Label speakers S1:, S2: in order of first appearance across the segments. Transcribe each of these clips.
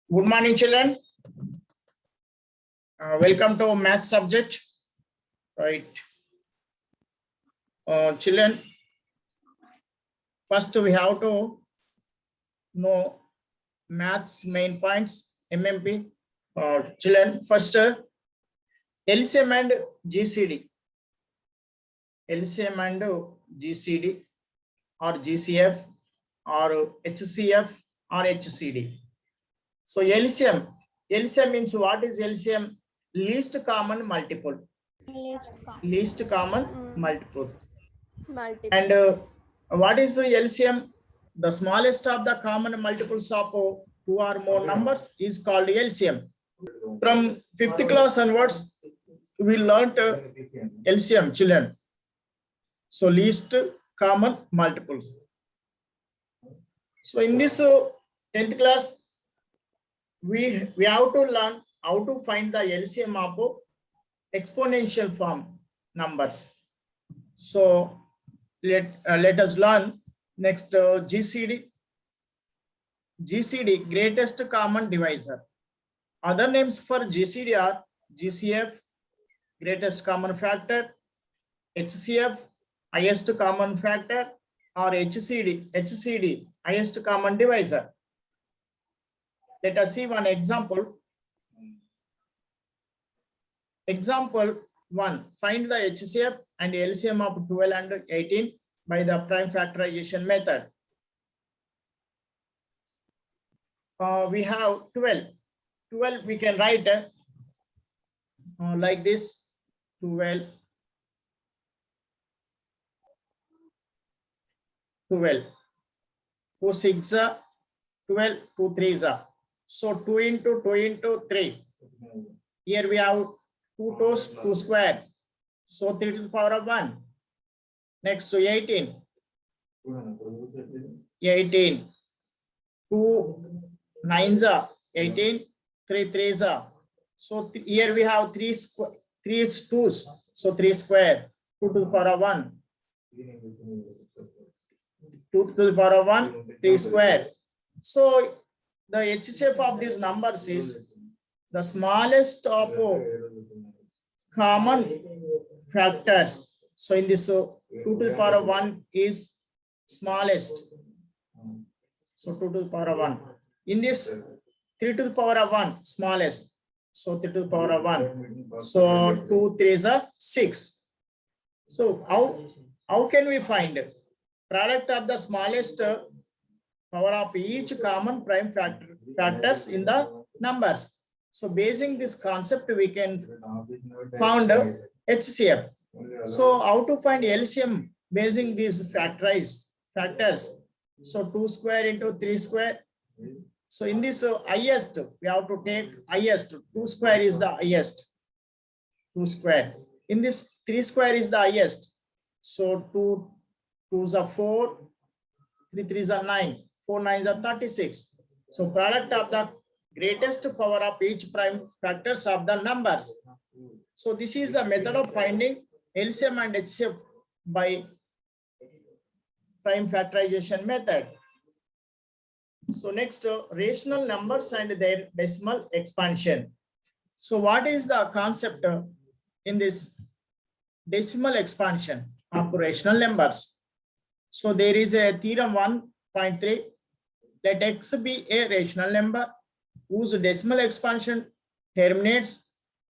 S1: Good morning, children. Welcome to math subject. Right. Children, first we have to know maths main points, MMP. Children, first LCM and GCD. LCM and GCD or GCF or HCF or HCD. So LCM means what is LCM? Least common multiple. Least common multiples. And what is LCM? The smallest of the common multiples of two or more numbers is called LCM. From 5th class onwards, we learnt LCM, children. So least common multiples. So in this 10th class, we have to learn how to find the LCM of exponential form numbers. So let us learn next GCD. GCD, greatest common divisor. Other names for GCD are GCF, greatest common factor, HCF, highest common factor, or HCD, highest common divisor. Let us see one example. Example 1. Find the HCF and LCM of 12 and 18 by the prime factorization method. We have 12. 12 we can write like this. 12. 2 6 12, 2 3 So 2 into 2 into 3. Here we have 2 2's, 2 square. So 3 to the power of 1. Next to 18. 18. 2 9's 18. 3 3's. So here we have 3 2's. So 3 square. 2 to the power of 1. 2 to the power of 1. 3 square. So the HCF of these numbers is the smallest of common factors. So in this 2 to the power of 1 is smallest. So 2 to the power of 1. In this 3 to the power of 1 smallest. So 3 to the power of 1. So 2 3's are 6. So how can we find product of the smallest power of each common prime factors in the numbers? So basing this concept, we can found HCF. So how to find LCM basing these factors? So 2 square into 3 square. So in this highest, we have to take highest. 2 square is the highest. 2 square. In this 3 square is the highest. So 2 2's are 4. 3 3's are 9. 4 9's are 36. So product of the greatest power of each prime factors of the numbers. So this is the method of finding LCM and HCF by prime factorization method. So next, rational numbers and their decimal expansion. So what is the concept in this decimal expansion of rational numbers? So there is a theorem 1.3. Let x be a rational number whose decimal expansion terminates,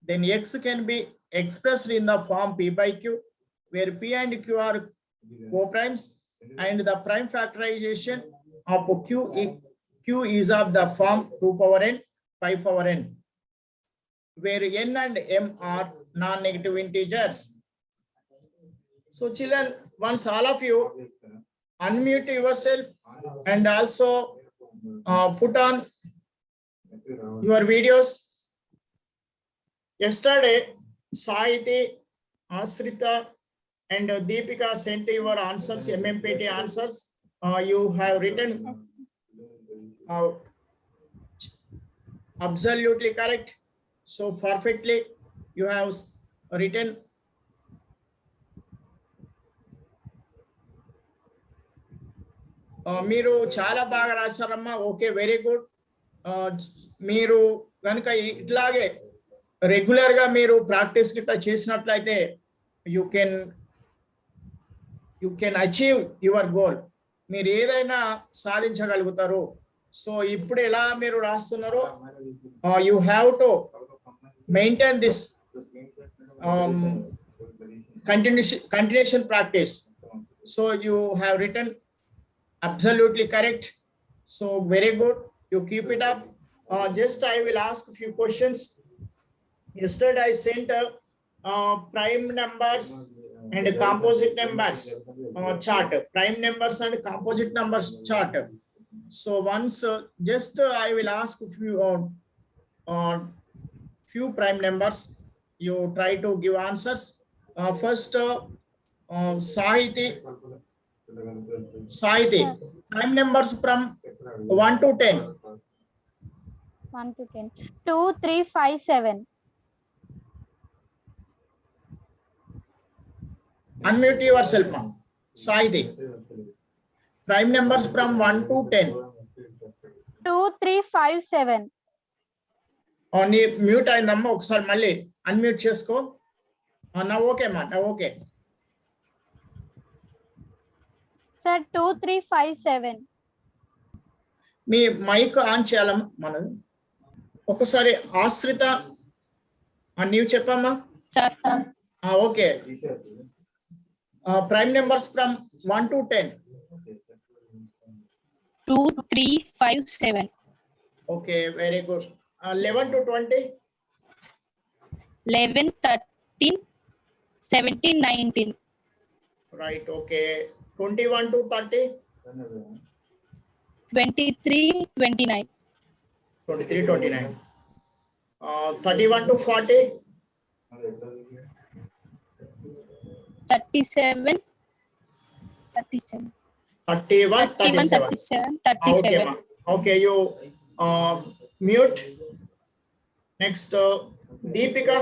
S1: then x can be expressed in the form p by q, where p and q are co-primes, and the prime factorization of q is of the form 2 power n, 5 power n, where n and m are non-negative integers. So children, once all of you unmute yourself and also put on your videos. Yesterday, Saiti, Asrita, and Deepika sent your answers, MMPT answers. You have written absolutely correct. So perfectly, you have written. మీరు చాలా బాగా రాశారమ్మా. Okay, very good. మీరు కనుక ఇట్లాగే regular గా మీరు practice గిట్లా చేసినట్లయితే you can achieve your goal. మీరు ఏదైనా సాధించగలుగుతారు. సో ఇప్పుడు ఎలా మీరు రాస్తున్నారో you have to maintain this continuation practice. So you have written absolutely correct. So very good. You keep it up. Just I will ask a few questions. Yesterday I sent prime numbers and composite numbers chart. Prime numbers and composite numbers chart. So once just I will ask a few prime numbers. You try to give answers. First, Sahiti, prime numbers from 1 to 10.
S2: 1 to 10. 2, 3, 5, 7.
S1: Unmute yourself, ma'am. Sahiti. Prime numbers from 1 to 10.
S2: 2, 3, 5, 7.
S1: నీ mute అయిందమ్మా, ఒకసారి మళ్ళీ unmute చేసుకో. నా okay మా, నా okay.
S2: Sir 2, 3, 5, 7.
S1: మీ mic on చేయాలమ్మా మనది. ఒకసారి ఆశ్రిత నీవు చెప్పమ్మా. Okay. Prime numbers from 1 to 10.
S3: 2, 3, 5, 7.
S1: Okay, very good. 11 to 20.
S3: 11, 13, 17, 19.
S1: Right, okay. 21 to 30.
S3: 23, 29.
S1: 23, 29. 31 to 40.
S3: 37, 37.
S1: 31, 37.
S3: 37.
S1: Okay, ma. Okay, you mute. Next, Deepika.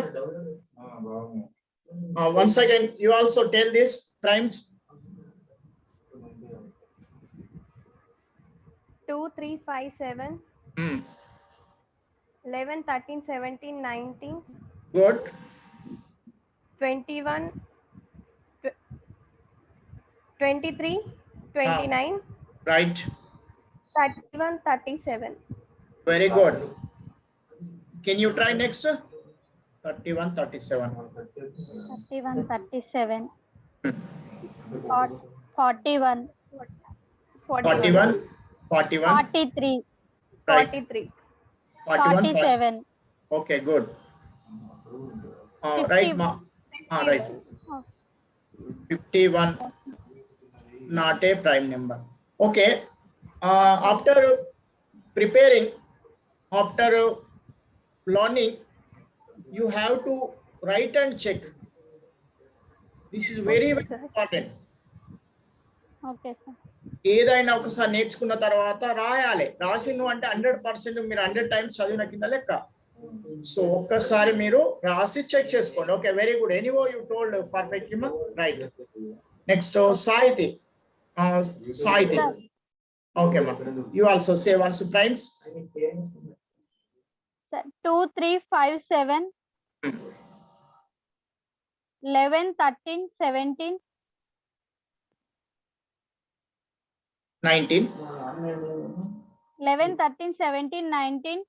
S1: Once again, you also tell this primes.
S4: 2, 3, 5, 7. 11, 13, 17, 19.
S1: Good.
S4: 21, 23, 29.
S1: Right.
S4: 31, 37.
S1: Very good. Can you try next? 31, 37.
S2: 31, 37. 41.
S1: 41, 41.
S2: 43.
S1: Right.
S4: 43.
S1: 41,
S2: 47.
S1: Okay, good. Right, ma. Right. 51. Not a prime number. Okay. After preparing, after learning, you have to write and check. This is very, very important.
S2: Okay, sir.
S1: ఏదైనా ఒకసారి నేర్చుకున్న తర్వాత రాయాలి. రాసిండు అంటే 100% మీరు 100 times చదివిన కింద లెక్క. సో ఒక్కసారి మీరు రాసి చెక్ చేసుకోండి. Okay, very good. Anyway you told perfectly మా. Right. Next Sahithi. Sahithi. Okay మా. You also say once primes.
S2: Sir, 2, 3, 5, 7. 11, 13, 17.
S1: 19.
S2: 11, 13, 17, 19.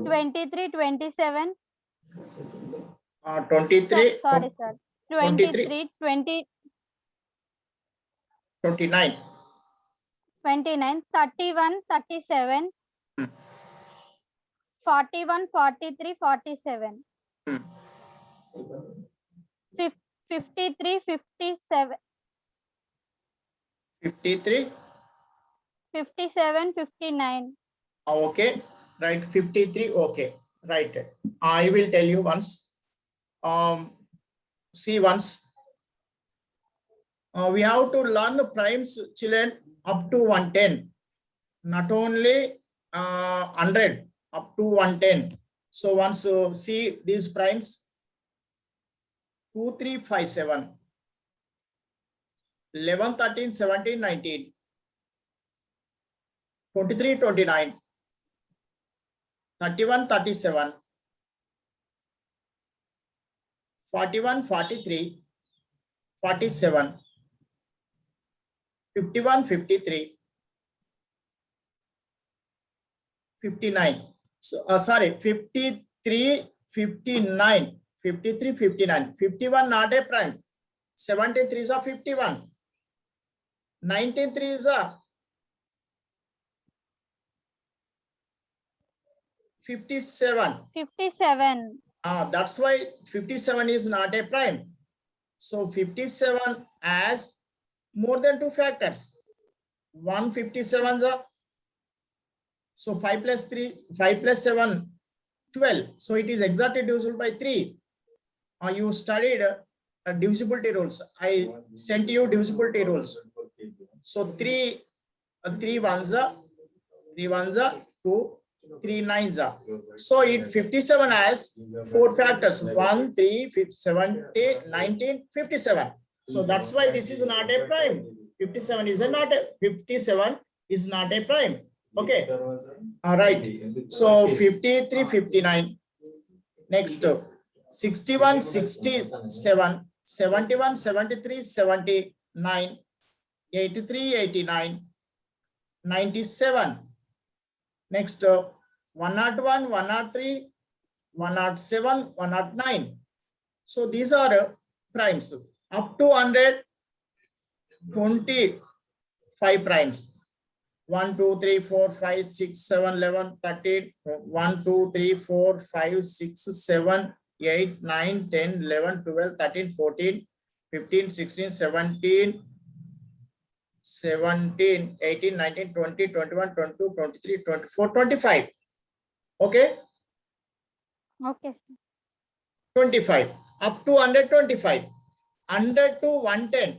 S2: 23, 27.
S1: 23.
S2: Sorry, sir. 23, 20.
S1: 29.
S2: 29, 31, 37. 41, 43, 47. 53, 57.
S1: 53.
S2: 57, 59.
S1: Okay, right. 53. Okay, right. I will tell you once. See once. We have to learn the primes, children, up to 110. Not only 100, up to 110. So once see these primes. 2, 3, 5, 7. 11, 13, 17, 19. 23, 29, 31, 37, 41, 43, 47, 51, 53, 59. So, sorry, 53, 59, 53, 59, 51 not a prime. 73 is a 51. 93 is a 57.
S2: 57.
S1: That's why 57 is not a prime. So 57 has more than two factors. 157 is so 5 plus 3, 5 plus 7, 12. So it is exactly divisible by 3. You studied divisibility rules. I sent you divisibility rules. So 3 ones are 2, 3 nines are. So it 57 has 4 factors. 1, 3, 70, 19, 57. So that's why this is not a prime. 57 is not a prime. Okay. All right. So 53, 59. Next, 61, 67, 71, 73, 79, 83, 89, 97. Next, 101, 103, 107, 109. So these are primes. Up to 125 primes. 1, 2, 3, 4, 5, 6, 7, 11, 13, 1, 2, 3, 4, 5, 6, 7, 8, 9, 10, 11, 12, 13, 14, 15, 16, 17, 18, 19, 20, 21, 22, 23, 24, 25. Okay?
S2: Okay, sir.
S1: 25. Up to 125. 100 to 110.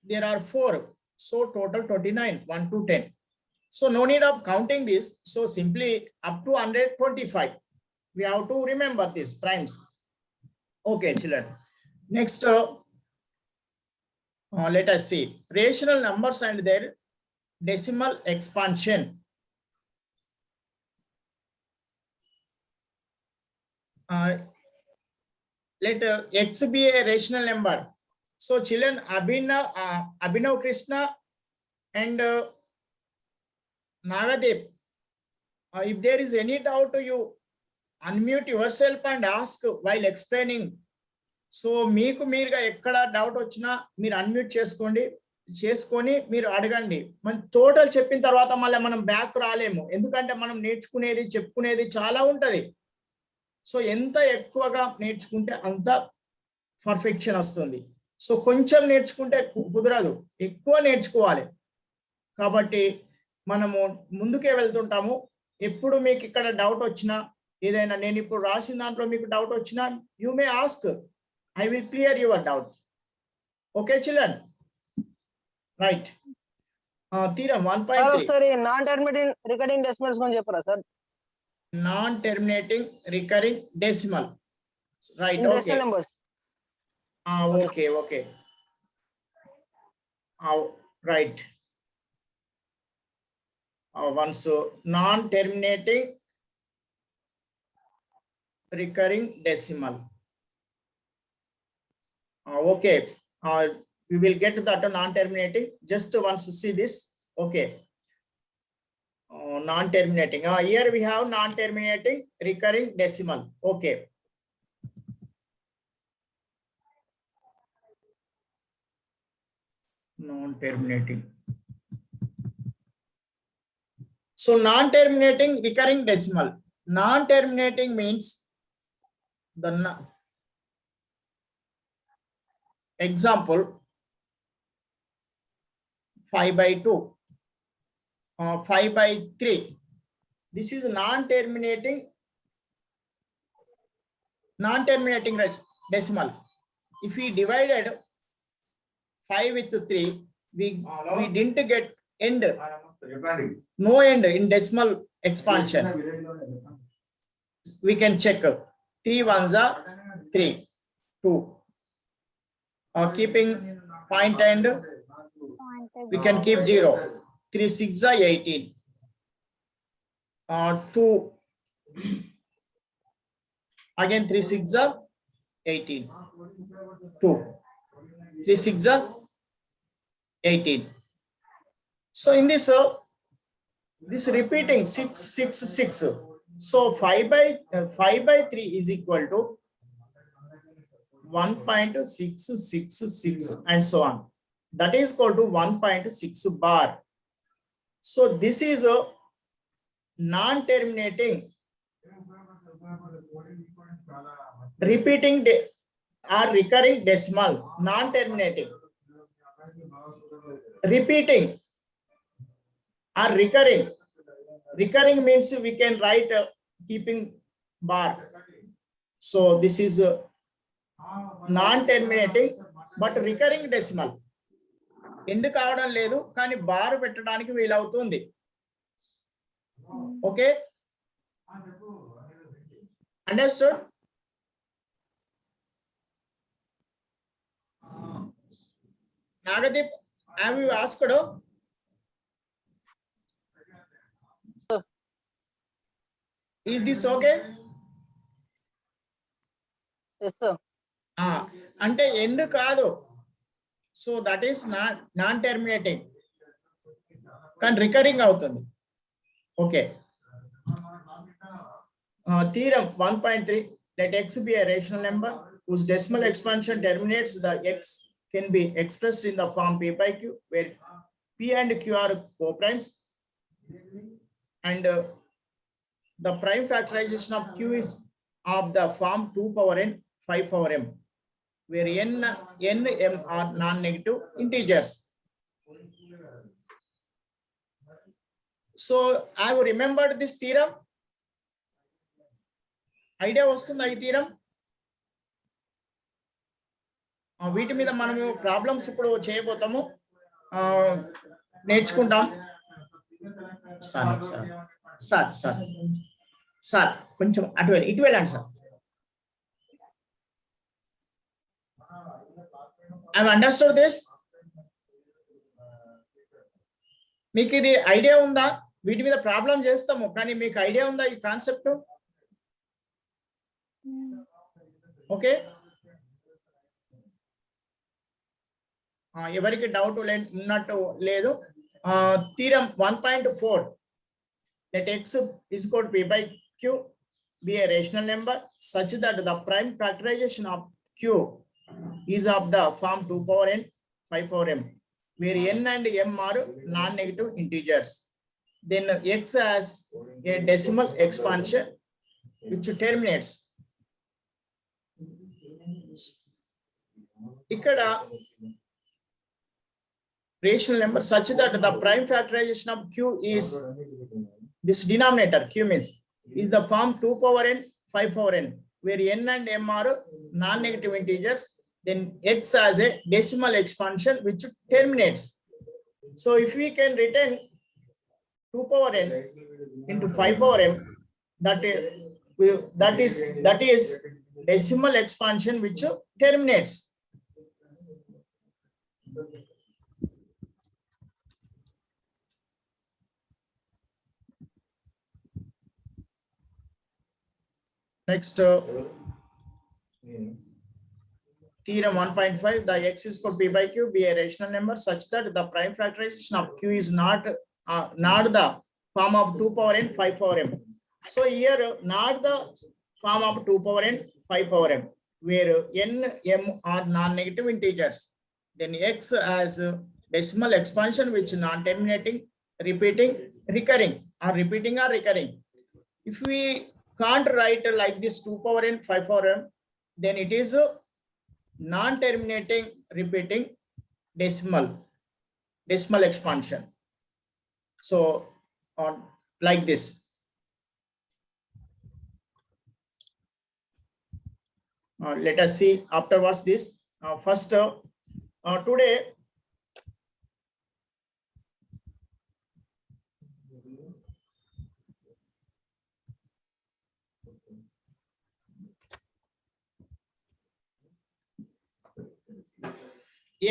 S1: There are 4. So total 29, 1 to 10. So no need of counting this. So simply up to 125. We have to remember this primes. Okay, children. Next, let us see rational numbers and their decimal expansion. Let x be a rational number. So children, Abhinav Krishna and Nagadev, if there is any doubt, you unmute yourself and ask while explaining. So మీకు మీరుగా ఎక్కడ doubt వచ్చినా మీరు unmute చేసుకొని మీరు అడగండి. మన total చెప్పిన తర్వాత మళ్ళీ మనం బ్యాక్ రాలేము, ఎందుకంటే మనం నేర్చుకునేది చెప్పుకునేది చాలా ఉంటది. సో ఎంత ఎక్కువగా నేర్చుకుంటే అంత పర్ఫెక్షన్ వస్తుంది. సో కొంచెం నేర్చుకుంటే కుదరదు, ఎక్కువ నేర్చుకోవాలి. కాబట్టి మనము ముందుకే వెళ్తుంటాము. ఎప్పుడు మీకు ఇక్కడ డౌట్ వచ్చినా, ఏదైనా నేను ఇప్పుడు రాసిన దాంట్లో మీకు డౌట్ వచ్చినా, you may ask. I will clear your doubts. Okay, children? Right. Theorem 1.3.
S5: Sorry, non-terminating recurring decimals guరించి చెప్పరా sir?
S1: Non-terminating recurring decimal. Right,
S5: In
S1: okay.
S5: decimal numbers.
S1: Okay. Right. Once non-terminating recurring decimal. Okay, we will get to that non-terminating. Just once see this. Okay, non-terminating. Here we have non-terminating recurring decimal. Okay. Non-terminating. So non-terminating recurring decimal. Non-terminating means the example 5/2, 5/3. This is non-terminating decimal. If we divided 5 with 3, we didn't get end. No end in decimal expansion. We can check 3 ones are 3, 2. Keeping point and we can keep 0. 3 6 are 18. 2. Again 3 6 are 18. 2. 3 6 are 18. So in this repeating 6 6 6. So 5 by 3 is equal to 1.666 and so on. That is equal to 1.6 bar. So this is a non-terminating repeating or recurring decimal, non-terminating. Repeating or recurring. Recurring means we can write keeping bar. So this is non-terminating but recurring decimal. End కావడం లేదు కానీ bar పెట్టడానికి వీలవుతుంది. Okay, understood? Nagadeep, have you asked? Is this okay?
S5: Yes, sir.
S1: అంటే end కాదు, so that is non terminating కానీ recurring అవుతుంది. Okay, theorem 1.3, let x be a rational number whose decimal expansion terminates the x can be expressed in the form p by q, where p and q are coprimes and the prime factorization of q is of the form 2 power n 5 power m, where n m are non-negative integers. So I have remembered this theorem. Idea వస్తుంది ఈ theorem. వీటి మీద మనము problems ఇప్పుడు చేయబోతాము, నేర్చుకుంటాం. Sir కొంచెం ఇటు వెళ్ళండి సార్. I understood this. మీకు ఇది ఐడియా ఉందా? వీటి మీద ప్రాబ్లం చేస్తాము కానీ మీకు ఐడియా ఉందా ఈ కాన్సెప్ట్? ఓకే, ఎవరికి డౌట్ ఉన్నట్టు లేదు. Theorem 1.4, let x is equal to p by q be a rational number such that the prime factorization of q is of the form 2 power n 5 power m, where n and m are non-negative integers. Then x has a decimal expansion which terminates. ఇక్కడ rational number such that the prime factorization of q is this denominator, q means, is the form 2 power n 5 power n, where n and m are non-negative integers. Then x has a decimal expansion which terminates. So if we can return 2 power n into 5 power m, that is decimal expansion which terminates. Next, theorem 1.5, the x is equal to p by q be a rational number such that the prime factorization of q is not the form of 2 power n 5 power m. So here not the form of 2 power n 5 power m, where n m are non-negative integers. Then x has decimal expansion which non-terminating, repeating, recurring, or repeating or recurring. If we can't write like this 2 power n 5 power m, then it is non-terminating, repeating, decimal expansion. So like this. Let us see afterwards this. First, today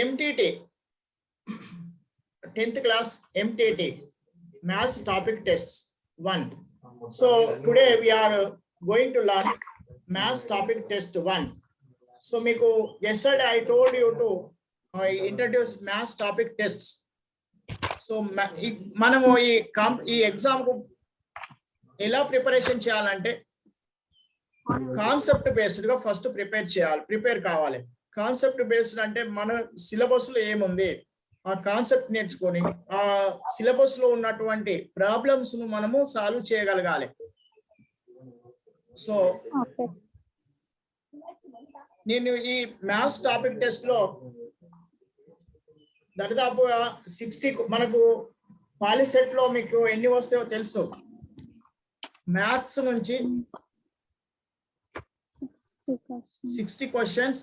S1: MTT 10th class MTT, Maths Topic Tests 1. So today we are going to learn Maths Topic Test 1. So Miku, yesterday I told you to introduce Maths Topic Tests. So మనము ఈ exam కు ఎలా preparation చేయాలంటే concept based గా first prepare కావాలి. Concept based అంటే మన syllabus లో ఏముంది ఆ కాన్సెప్ట్ నేర్చుకొని ఆ సిలబస్ లో ఉన్నటువంటి ప్రాబ్లమ్స్ ను మనము సాల్వ్ చేయగలగాలి. సో నేను ఈ మ్యాథ్స్ టాపిక్ టెస్ట్ లో దాదాపుగా 60 మనకు పాలిసెట్ లో మీకు ఎన్ని వస్తాయో తెలుసు. మ్యాథ్స్ నుంచి 60 questions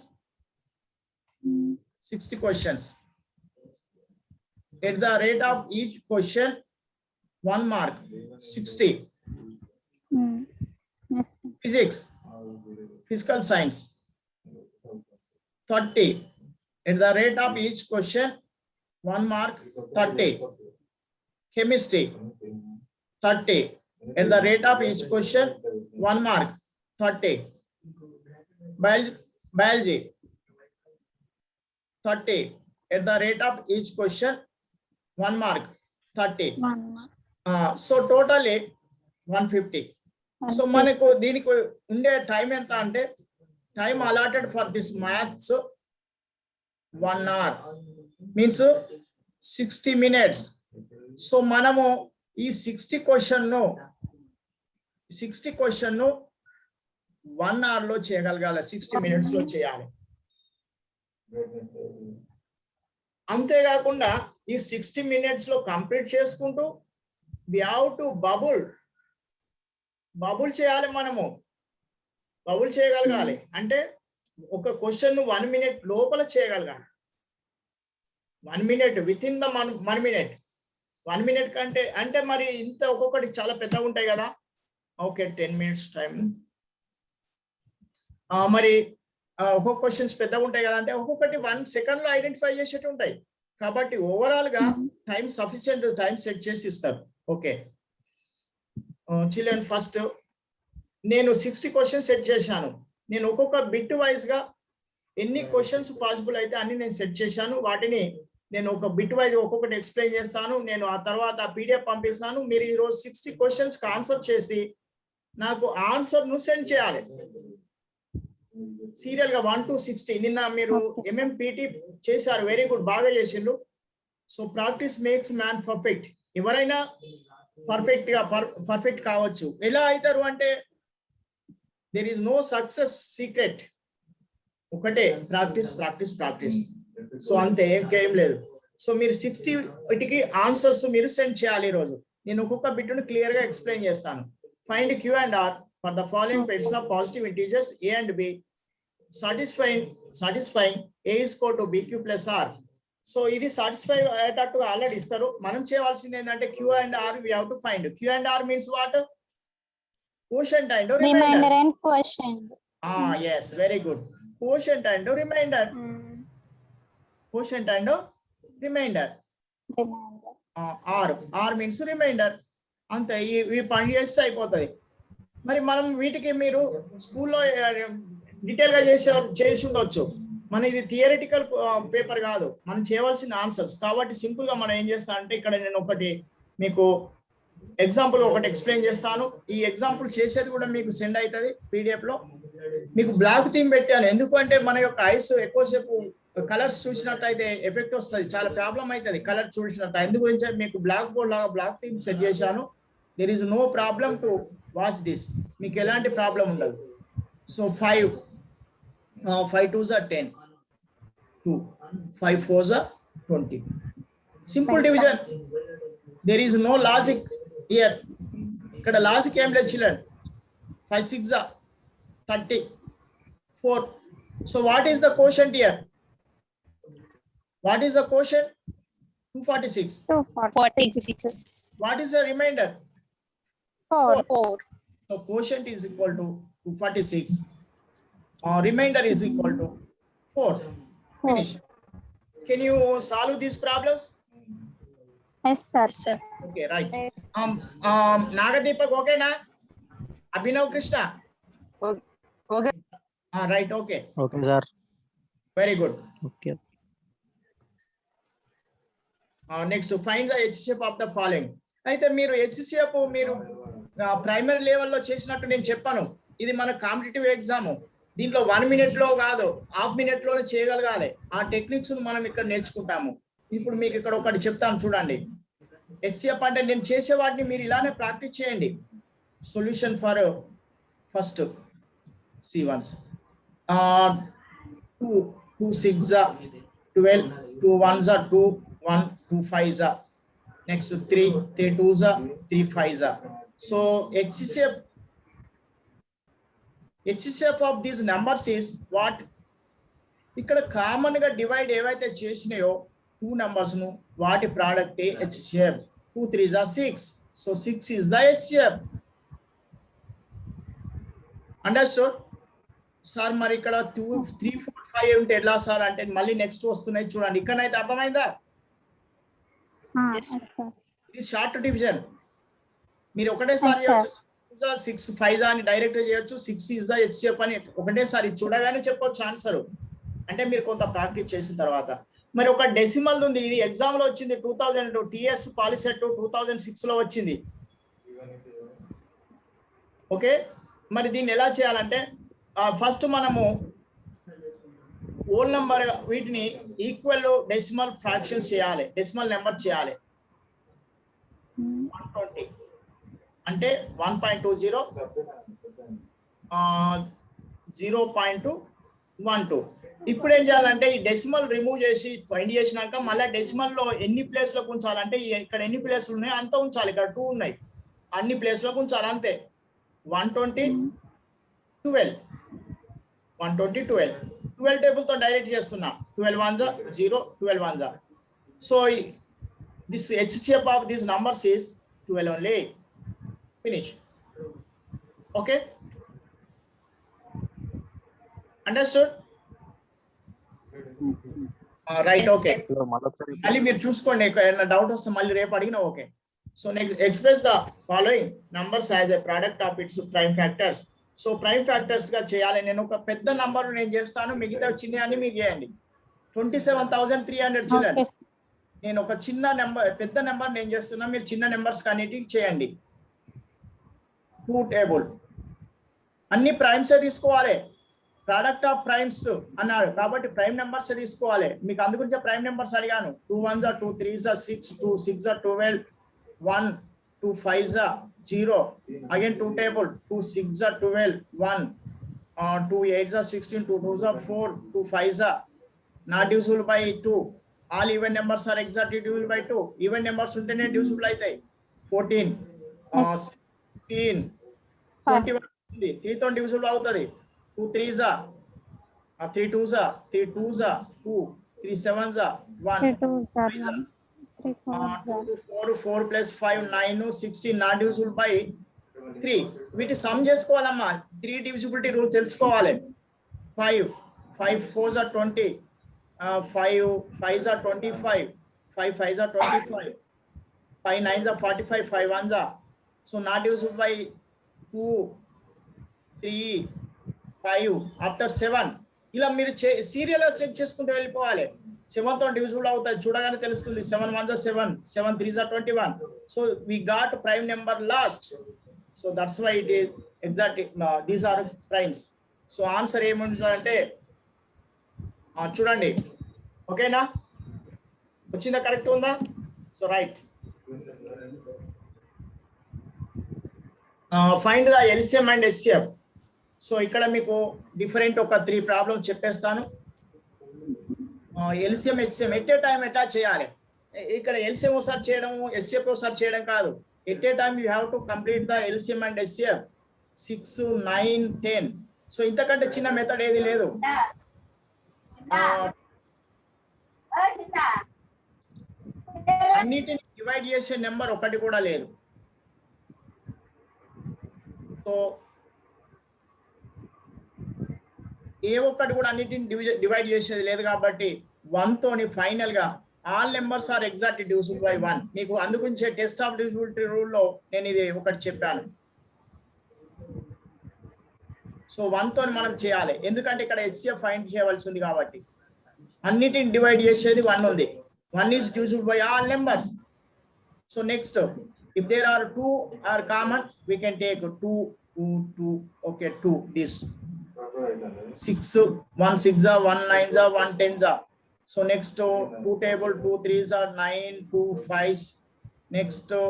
S1: at the rate of each question 1 mark 60.
S2: Yes.
S1: Physics, physical science 30 at the rate of each question 1 mark 30. Chemistry 30 at the rate of each question 1 mark 30. Biology 30 at the rate of each question 1 mark 30. So totally 150. So మనకు దీనికి ఉండే time ఎంత అంటే time allotted for this maths 1 hour means 60 minutes. So మనము ఈ 60 question ను 1 hour లో చేయగలగాలి, 60 minutes లో చేయాలి. అంతేకాకుండా ఈ 60 minutes లో కంప్లీట్ చేసుకుంటూ వి హావ్ టు బబుల్ చేయాలి. మనము బబుల్ చేయగలగాలి అంటే ఒక క్వశ్చన్ 1 minute లోపల చేయగలగాలి. 1 minute with in the 1 minute. 1 minute కంటే అంటే మరి ఇంత ఒక్కొక్కటి చాలా పెద్దగా ఉంటాయి కదా. Okay 10 minutes time. మరి ఒక్కొక్క క్వశ్చన్స్ పెద్దగా ఉంటాయి కదా అంటే ఒక్కొక్కటి 1 second లో ఐడెంటిఫై చేసేట్టు ఉంటాయి. కాబట్టి ఓవరాల్ గా టైం సఫిషియెంట్ టైం సెట్ చేసి ఇస్తారు. ఓకే చిల్డ్రన్, ఫస్ట్ నేను 60 క్వశ్చన్స్ సెట్ చేశాను. నేను ఒక్కొక్క బిట్ వైజ్ గా ఎన్ని క్వశ్చన్స్ పాసిబుల్ అయితే అన్ని నేను సెట్ చేశాను. వాటిని నేను ఒక బిట్ వైజ్ ఒక్కొక్కటి ఎక్స్ప్లెయిన్ చేస్తాను. నేను ఆ తర్వాత PDF పంపిస్తాను. మీరు ఈరోజు 60 క్వశ్చన్స్ ఆన్సర్ చేసి నాకు ఆన్సర్ ను సెండ్ చేయాలి సీరియల్ గా 1 to 60. నిన్న మీరు MMPT చేశారు, వెరీ గుడ్, బాగా చేసిండ్రు. So practice makes man perfect. ఎవరైనా పర్ఫెక్ట్ కావచ్చు. ఎలా అవుతారు అంటే there is no success secret, ఒకటే ప్రాక్టీస్. సో అంతే, ఇంకేం లేదు. సో మీరు 60 వీటికి ఆన్సర్స్ మీరు సెండ్ చేయాలి. ఈరోజు నేను ఒక్కొక్క బిట్ను క్లియర్ గా ఎక్స్ప్లెయిన్ చేస్తాను. Find Q&R for the following pairs of positive integers A and B, satisfying A is equal to BQ plus R. So ఇది సాటిస్ఫై అయ్యేటట్టు ఆల్రెడీ ఇస్తారు. మనం చేయవలసింది ఏంటంటే Q&R we have to find. Q&R means what? Quotient and
S2: Remainder and quotient.
S1: Yes, very good. Quotient and remainder. Quotient and remainder. R means remainder. అంతే, ఈ పని చేస్తే అయిపోతుంది. మరి మనం వీటికి మీరు స్కూల్లో డీటెయిల్ గా చేసి ఉండొచ్చు. మన ఇది థియరిటికల్ పేపర్ కాదు, మనం చేయవలసిన ఆన్సర్స్. కాబట్టి సింపుల్ గా మనం ఏం చేస్తా అంటే ఇక్కడ నేను ఒకటి మీకు ఎగ్జాంపుల్ ఒకటి ఎక్స్ప్లెయిన్ చేస్తాను. ఈ ఎగ్జాంపుల్ చేసేది కూడా మీకు సెండ్ అవుతుంది PDF లో. మీకు బ్లాక్ థీమ్ పెట్టాను, ఎందుకంటే మన యొక్క ఐస్ ఎక్కువసేపు కలర్స్ చూసినట్టయితే ఎఫెక్ట్ వస్తుంది, చాలా ప్రాబ్లం అవుతుంది కలర్ చూసినట్టు. అందు గురించి మీకు బ్లాక్ బోర్డ్ లాగా బ్లాక్ థీమ్ సెట్ చేశాను. There is no problem to watch this, మీకు ఎలాంటి ప్రాబ్లం ఉండదు. So 5 2s are 10, 2 5 4s are 20. Simple division. There is no logic here. Ikkada logic em ledhu children. 5 6s are 34. So what is the quotient here? What is the quotient? 246.
S3: 46.
S1: What is the remainder?
S2: 4.
S1: So quotient is equal to 246. Remainder is equal to 4. Finish. Can you solve these problems?
S2: Yes, sir.
S3: sir.
S1: Okay right. Nagadeepak ఓకేనా? Abhinav Krishna
S5: okay
S1: right okay
S6: okay sir.
S1: Very good.
S6: Okay.
S1: Next find the HCF of the following. అయితే మీరు HCF మీరు primary లెవెల్లో చేసినట్టు నేను చెప్పాను. ఇది మన కాంపిటేటివ్ ఎగ్జామ్. దీంట్లో 1 minute లో కాదు, ½ minute లోనే చేయగలగాలి. ఆ టెక్నిక్స్ మనం ఇక్కడ నేర్చుకుంటాము. ఇప్పుడు మీకు ఇక్కడ ఒకటి చెప్తాను చూడండి. హెచ్సిఎఫ్ అంటే నేను చేసే వాటిని మీరు ఇలానే ప్రాక్టీస్ చేయండి. Solution for first C1s 2 6 12 2 1s 2 1 2 5s next 3 2s 3 5s. So HCF of these numbers is what? ఇక్కడ కామన్ గా డివైడ్ ఏవైతే చేసినాయో 2 numbers ను వాటి product HCF. 2 3s 6. So 6 is the HCF. Understood sir? మరి ఇక్కడ 2 3 4 5 ఉంటే ఎలా సార్ అంటే మళ్ళీ నెక్స్ట్ వస్తున్నాయి చూడండి. ఇక్కడైతే అర్థమైందా?
S2: Yes, sir.
S1: ఇది షార్ట్ డివిజన్. మీరు ఒకటేసారి
S2: Yes, sir.
S1: 6 5 అని డైరెక్ట్ చేయొచ్చు. 6 ఇస్ ద HCF అని ఒకటేసారి చూడగానే చెప్పొచ్చు ఆన్సర్. అంటే మీరు కొంత ప్రాక్టీస్ చేసిన తర్వాత. మరి ఒక డెసిమల్ ఉంది, ఇది ఎగ్జామ్ లో వచ్చింది 2002 TS పాలిసెట్ 2006 లో వచ్చింది. ఓకే, మరి దీన్ని ఎలా చేయాలంటే ఫస్ట్ మనము ఓల్ నంబర్ వీటిని ఈక్వల్ డెసిమల్ ఫ్రాక్షన్స్ చేయాలి, డెసిమల్ నెంబర్ చేయాలి. 120 అంటే 1.20 0.12. ఇప్పుడు ఏం చేయాలంటే ఈ డెసిమల్ రిమూవ్ చేసి ఫైండ్ చేసినాక మళ్ళీ డెసిమల్ లో ఎన్ని ప్లేస్ లకు ఉంచాలంటే ఇక్కడ ఎన్ని ప్లేస్లు ఉన్నాయి అంత ఉంచాలి. ఇక్కడ 2 ఉన్నాయి, అన్ని ప్లేస్ లకు ఉంచాలి అంతే. 120 12 120 12 టేబుల్ తో డైరెక్ట్ చేస్తున్నా. 12 1s 0 12 1s. So this HCF of this numbers is 12 only. Finish. Okay, understood? Right. Okay, మళ్ళీ మీరు చూసుకోండి, ఏమైనా డౌట్ వస్తే మళ్ళీ రేపు అడిగినా okay. So next express the following numbers as a product of it's prime factors. So prime factors గా చేయాలి. నేను ఒక పెద్ద నంబర్ నేను చేస్తాను, మిగతా చిన్న అన్ని మీరు చేయండి. 27,300 చూడండి.
S2: Okay.
S1: నేను ఒక చిన్న నెంబర్ పెద్ద నెంబర్ నేను చేస్తున్నా, మీరు చిన్న నెంబర్స్ కన్నిటికి చేయండి. 2 టేబుల్ అన్ని ప్రైమ్స్ తీసుకోవాలి. ప్రోడక్ట్ ఆఫ్ ప్రైమ్స్ అన్నారు కాబట్టి ప్రైమ్ నెంబర్స్ తీసుకోవాలి. మీకు అందుగురించి ప్రైమ్ నెంబర్స్ అడిగాను. 2 1s 2 3s 6 2 6 12 1 2 5s 0 again 2 table 2 6s 12 1 2 8s 16 2 2s 4 2 5s not divisible by 2. All even numbers are exactly divisible by 2. Even numbers untene divisible aitayi. 14 16 21 ఉంది, 3 తో divisible అవుతది. 2 3s 3 2s 3 2s 2 3 7s 1
S2: 3 2s 1 3 4s
S1: 4 4 plus 5 9 16 not divisible by 3. వీటి some చేసుకోవాలమ్మా. 3 divisibility rule తెలుసుకోవాలి. 5 5 4s 20 5 5s 25 5 5s 25 5 9s 45 5 1s. So not divisible by 2 3 5 after 7. ఇలా మీరు serial check చేసుకుంటూ వెళ్ళిపోవాలి. 7 తో డివిజిబుల్ అవుతాయి చూడగానే తెలుస్తుంది. 7 1s 7 7 3s 21. So we got prime number last. So that's why it is exactly these are primes. So answer ఏముంటుందంటే చూడండి. ఓకేనా? వచ్చిందా? కరెక్ట్ ఉందా? So right. Find the LCM and HCF. So ఇక్కడ మీకు డిఫరెంట్ ఒక 3 ప్రాబ్లమ్స్ చెప్పేస్తాను. LCM HCM at a time ఎట్లా చేయాలి. ఇక్కడ LCM ఒకసారి చేయడం, HCF ఒకసారి చేయడం కాదు. At a time you have to complete the LCM and HCF 6 9 10. So ఇంతకంటే చిన్న మెథడ్ ఏది లేదు. అన్నిటిని డివైడ్ చేసే నెంబర్ ఒకటి కూడా లేదు. సో ఏ ఒక్కటి కూడా అన్నిటిని డివైడ్ చేసేది లేదు కాబట్టి 1 తోని ఫైనల్ గా all numbers are exact divisible by 1. మీకు అందుగురించే టెస్ట్ ఆఫ్ డివిజిబిలిటీ రూల్ లో నేను ఇది ఒకటి చెప్పాను. సో 1 తో మనం చేయాలి, ఎందుకంటే ఇక్కడ హెచ్సిఎఫ్ ఫైండ్ చేయవలసి ఉంది కాబట్టి. అన్నిటిని డివైడ్ చేసేది 1 ఉంది. 1 is divisible by all numbers. So next, if there are 2 are common, we can take 2, 2, 2. Okay, 2. This 6, 1 6 are 1 9 are 1 10 are. So next 2 table 2 3s are 9 2 5s. Next 2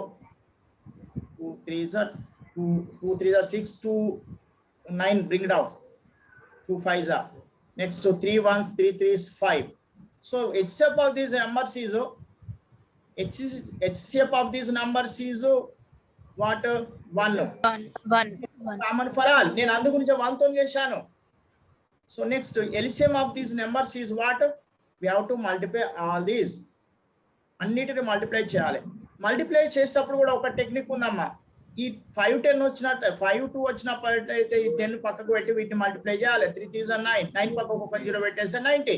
S1: 3s are 2 3s are 6 2 9, bring it out. 2 5s are. Next 3 1s 3 3s 5. So HCF of these numbers is HCF of these numbers is what? 1.
S3: 1.
S1: Common for all. నేను అందు గురించి 1 తో చేశాను. So next LCM of these numbers is what? We have to multiply all these. అన్నిటిని multiply చేయాలి. Multiply చేసేటప్పుడు కూడా ఒక టెక్నిక్ ఉందమ్మా. ఈ 5 10 వచ్చినట్టు 5 2 వచ్చినప్పుడు అయితే ఈ 10 పక్కకు పెట్టి వీటిని మల్టిప్లై చేయాలి. 3 3 are 9, 9 పక్కకు ఒక 0 పెట్టేస్తే 90.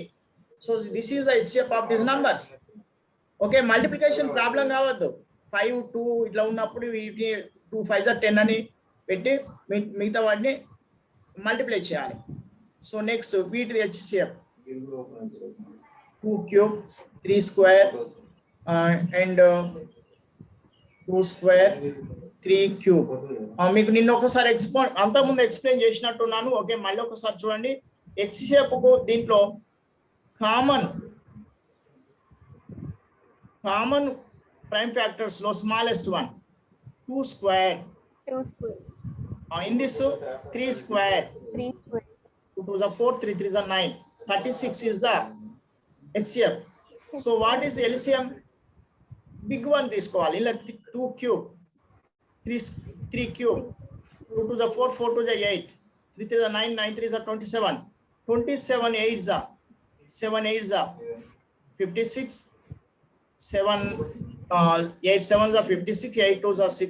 S1: So this is the HCF of this numbers. Okay, multiplication problem కావద్దు. 5 2 ఇట్లా ఉన్నప్పుడు వీటిని 2 5s are 10 అని పెట్టి మిగతా వాటిని మల్టిప్లై చేయాలి. సో నెక్స్ట్ వీటిది HCF 2 cube 3 square and 2 square 3 cube. మీకు నిన్న ఒకసారి అంతకుముందు ఎక్స్ప్లెయిన్ చేసినట్టున్నాను. ఓకే, మళ్ళీ ఒకసారి చూడండి. HCF కు దీంట్లో కామన్ ప్రైమ్ ఫ్యాక్టర్స్ లో smallest one 2 square.
S4: 2 square.
S1: In this 3 square.
S4: 3 square.
S1: 2 2s are 4, 3 3s are 9. 36 is the HCF. So what is LCM? Big one తీసుకోవాలి. ఇలా 2 cube 3 cube 2 to the 4 4 to the 8 3 to the 9 9 3s are 27 27 8s are 7 8s are 56 7 8 7s are 56 8 2s are 6